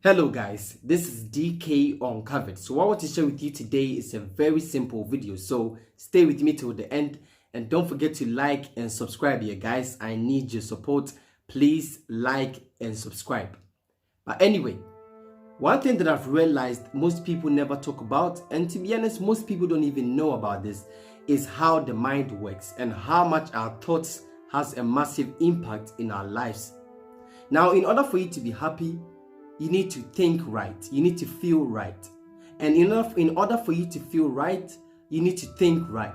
Hello guys, this is DK Uncovered. So what I want to share with you today is a very simple video. So stay with me till the end and don't forget to like and subscribe here guys. I need your support. Please like and subscribe. But anyway, one thing that I've realized most people never talk about, and to be honest, most people don't even know about this, is how the mind works and how much our thoughts has a massive impact in our lives. Now, in order for you to be happy, you need to think right. You need to feel right. And in order for you to feel right, you need to think right.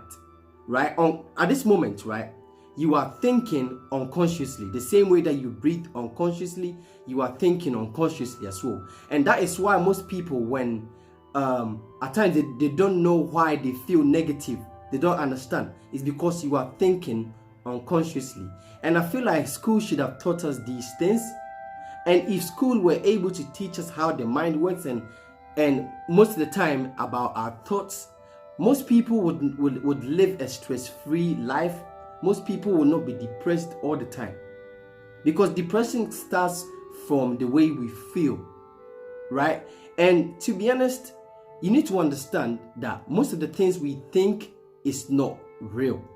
Right? At this moment, right? You are thinking unconsciously. The same way that you breathe unconsciously, you are thinking unconsciously as well. And that is why most people, when at times they don't know why they feel negative, they don't understand. It's because you are thinking unconsciously. And I feel like school should have taught us these things. And if school were able to teach us how the mind works and most of the time about our thoughts, most people would live a stress-free life. Most people will not be depressed all the time. Because depression starts from the way we feel, right? And to be honest, you need to understand that most of the things we think is not real.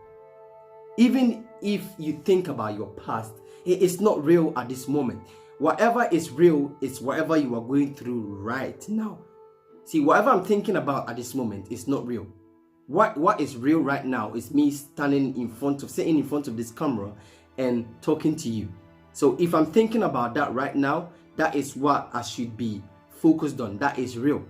Even if you think about your past, it is not real at this moment. Whatever is real is whatever you are going through right now. See, whatever I'm thinking about at this moment is not real. What is real right now is me sitting in front of this camera and talking to you. So if I'm thinking about that right now, that is what I should be focused on. That is real.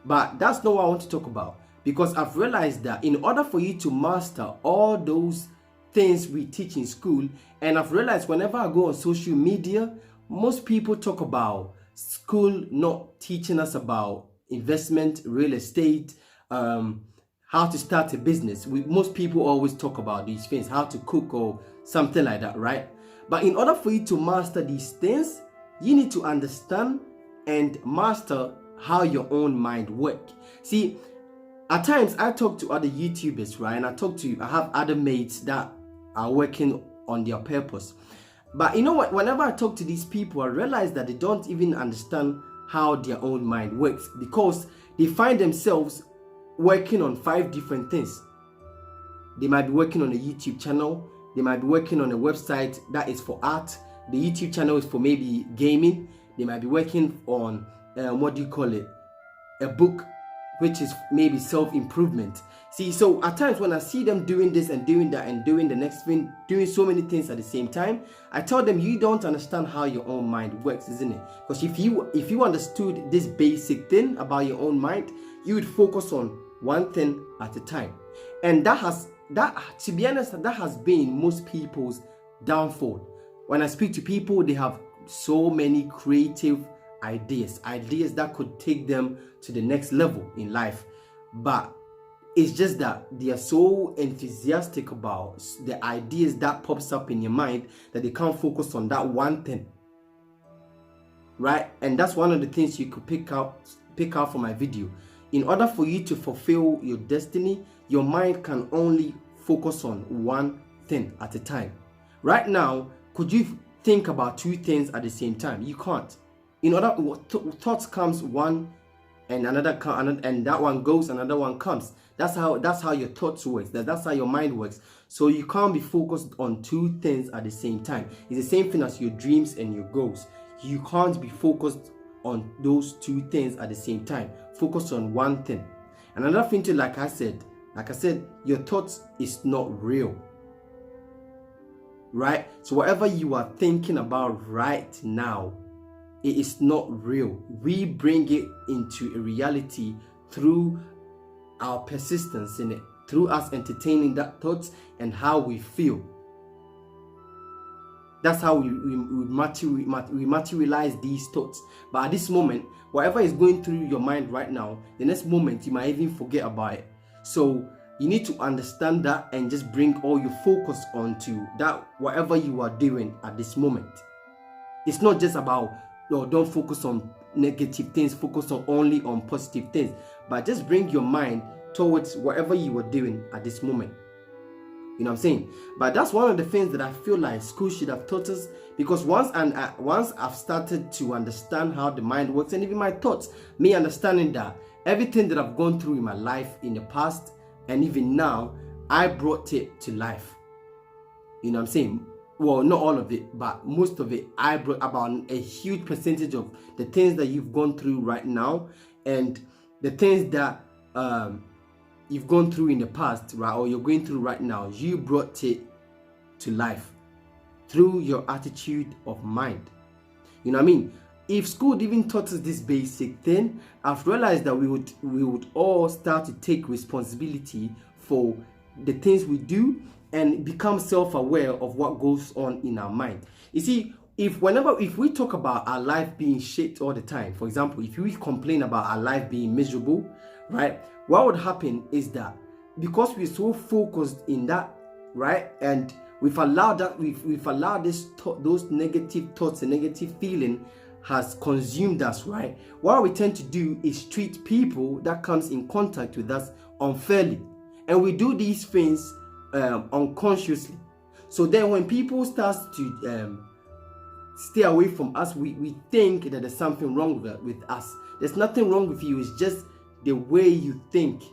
But that's not what I want to talk about, because I've realized that in order for you to master all those things we teach in school, and I've realized whenever I go on social media, most people talk about school not teaching us about investment, real estate, how to start a business. Most people always talk about these things, how to cook or something like that, right? But in order for you to master these things, you need to understand and master how your own mind works. See, at times I talk to other YouTubers, right? And I have other mates that are working on their purpose. But you know what? Whenever I talk to these people, I realize that they don't even understand how their own mind works, because they find themselves working on 5 different things. They might be working on a YouTube channel. They might be working on a website that is for art. The YouTube channel is for maybe gaming. They might be working on, a book, which is maybe self-improvement. See, so at times when I see them doing this and doing that and doing the next thing, doing so many things at the same time, I tell them, you don't understand how your own mind works, isn't it? Because if you understood this basic thing about your own mind, you would focus on one thing at a time. And to be honest, that has been most people's downfall. When I speak to people, they have so many creative ideas that could take them to the next level in life. But it's just that they are so enthusiastic about the ideas that pops up in your mind that they can't focus on that one thing, right? And that's one of the things you could pick out from my video. In order for you to fulfill your destiny, your mind can only focus on one thing at a time. Right now, could you think about 2 things at the same time? You can't. Thoughts comes one, and and that one goes, another one comes. That's how your thoughts works. That's how your mind works. So you can't be focused on 2 things at the same time. It's the same thing as your dreams and your goals. You can't be focused on those 2 things at the same time. Focus on one thing. Another thing too, like I said, your thoughts is not real. Right? So whatever you are thinking about right now, it is not real. We bring it into a reality through our persistence in it, through us entertaining that thoughts and how we feel. That's how we materialize these thoughts. But at this moment, whatever is going through your mind right now, the next moment you might even forget about it. So you need to understand that and just bring all your focus onto that, whatever you are doing at this moment. It's not just about, don't focus on negative things, focus only on positive things, but just bring your mind towards whatever you are doing at this moment. You know what I'm saying? But that's one of the things that I feel like school should have taught us, because once I've started to understand how the mind works, and even my thoughts, me understanding that everything that I've gone through in my life in the past and even now, I brought it to life. You know what I'm saying? Well, not all of it, but most of it. I brought about a huge percentage of the things that you've gone through right now, and the things that you've gone through in the past, right, or you're going through right now. You brought it to life through your attitude of mind. You know what I mean? If school even taught us this basic thing, I've realized that we would all start to take responsibility for the things we do and become self-aware of what goes on in our mind. You see, if we talk about our life being shit all the time, for example, if we complain about our life being miserable, right, what would happen is that because we're so focused in that, right, and we've allowed those negative thoughts and negative feeling has consumed us, right, what we tend to do is treat people that comes in contact with us unfairly, and we do these things unconsciously. So then when people start to stay away from us, we think that there's something wrong with us. There's nothing wrong with you. It's just the way you think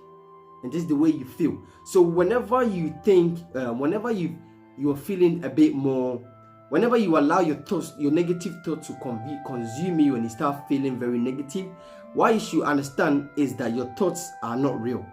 and just the way you feel. So whenever you think, whenever you're feeling a bit more, whenever you allow your thoughts, your negative thoughts to consume you and you start feeling very negative, what you should understand is that your thoughts are not real.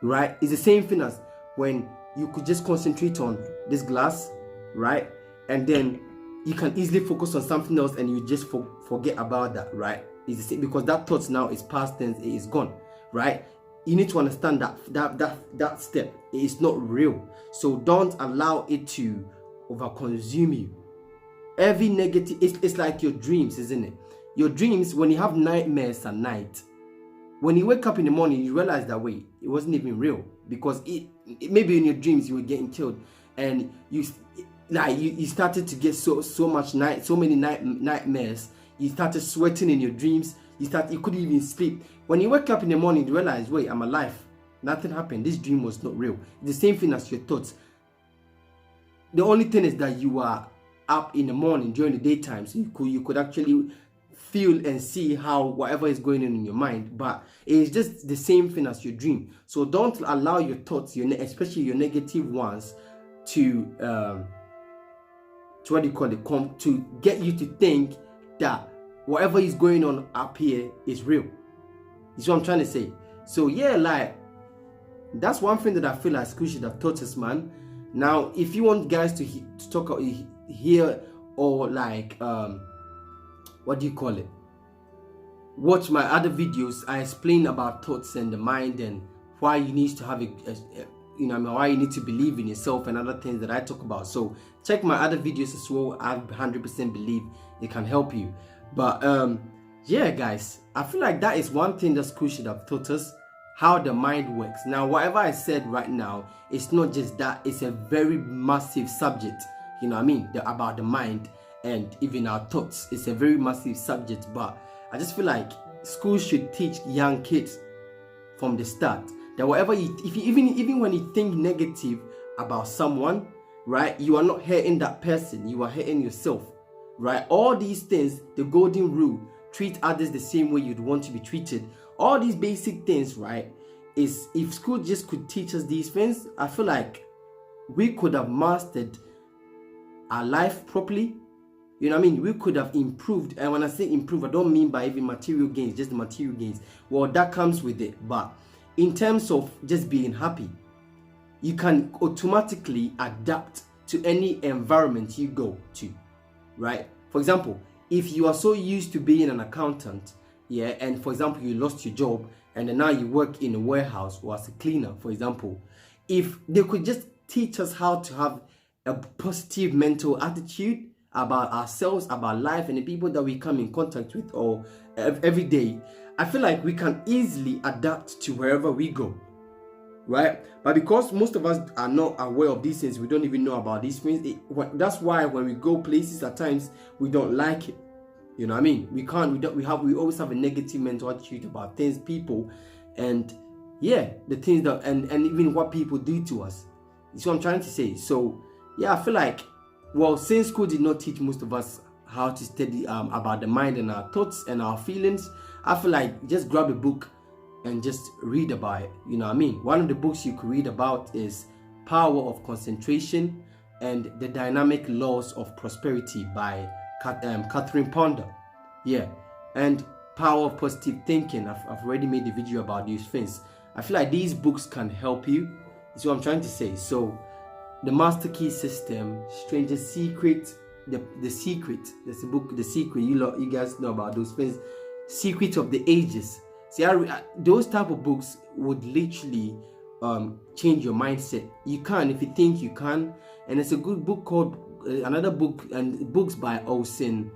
Right? It's the same thing as when you could just concentrate on this glass, right? And then you can easily focus on something else and you just forget about that, right? It's the same, because that thought now is past tense, it is gone, right? You need to understand that step, it is not real. So don't allow it to overconsume you. Every negative, it's like your dreams, isn't it? Your dreams, when you have nightmares at night, when you wake up in the morning, you realize that, wait, it wasn't even real, because it maybe in your dreams you were getting killed, and you started to get so many nightmares. You started sweating in your dreams. You couldn't even sleep. When you wake up in the morning, you realize, wait, I'm alive. Nothing happened. This dream was not real. It's the same thing as your thoughts. The only thing is that you are up in the morning during the daytime, so you could actually feel and see how whatever is going on in your mind, but it's just the same thing as your dream. So don't allow your thoughts, especially your negative ones, to what do you call it, to get you to think that whatever is going on up here is real. Is what I'm trying to say. So yeah, like, that's one thing that I feel like school should have taught us, man. Now, if you want guys to talk here, or like what do you call it, watch my other videos, I explain about thoughts and the mind and why you need to have why you need to believe in yourself and other things that I talk about. So check my other videos as well. I 100% believe it can help you. But yeah, guys, I feel like that is one thing that school should have taught us, how the mind works. Now, whatever I said right now, it's not just that, it's a very massive subject, you know what I mean, about the mind and even our thoughts. It's a very massive subject, but I just feel like school should teach young kids from the start that whatever even when you think negative about someone, right, you are not hurting that person, you are hurting yourself, right? All these things, the golden rule, treat others the same way you'd want to be treated, all these basic things, right, is, if school just could teach us these things, I feel like we could have mastered our life properly. You know what I mean? We could have improved. And when I say improve, I don't mean by even material gains, just the material gains. Well, that comes with it. But in terms of just being happy, you can automatically adapt to any environment you go to, right? For example, if you are so used to being an accountant, yeah, and for example, you lost your job and then now you work in a warehouse or as a cleaner, for example, if they could just teach us how to have a positive mental attitude about ourselves, about life, and the people that we come in contact with or every day, I feel like we can easily adapt to wherever we go, right? But because most of us are not aware of these things, we don't even know about these things. That's why when we go places at times, we don't like it. You know what I mean? We always have a negative mental attitude about things, people, and yeah, the things that and even what people do to us. You see what I'm trying to say? So yeah, I feel like, well, since school did not teach most of us how to study about the mind and our thoughts and our feelings, I feel like just grab a book and just read about it. You know what I mean? One of the books you could read about is Power of Concentration and the Dynamic Laws of Prosperity by Catherine Ponder. Yeah, and Power of Positive Thinking. I've already made a video about these things. I feel like these books can help you. That's what I'm trying to say. So, The Master Key System, Stranger Secret, the Secret. There's a book, The Secret. You guys know about those things. Secret of the Ages. See, those type of books would literally change your mindset. You can, if you think you can. And it's a good book called another book, and books by Olsen.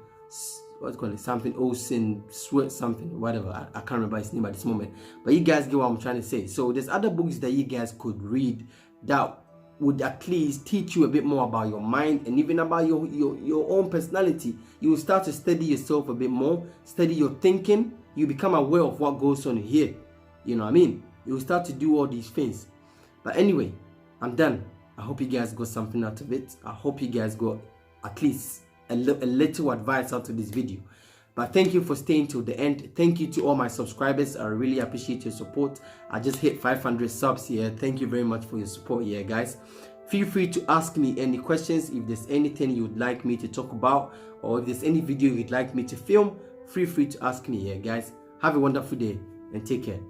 What's it called? Something Olsen, Sweat something, whatever. I can't remember his name at this moment. But you guys get what I'm trying to say. So there's other books that you guys could read that would at least teach you a bit more about your mind and even about your own personality. You will start to study yourself a bit more, study your thinking. You become aware of what goes on here. You know what I mean? You will start to do all these things. But anyway, I'm done. I hope you guys got something out of it. I hope you guys got at least a little advice out of this video. But thank you for staying till the end. Thank you to all my subscribers. I really appreciate your support. I just hit 500 subs here. Thank you very much for your support here, guys. Feel free to ask me any questions. If there's anything you would like me to talk about, or if there's any video you'd like me to film, feel free to ask me here, guys. Have a wonderful day and take care.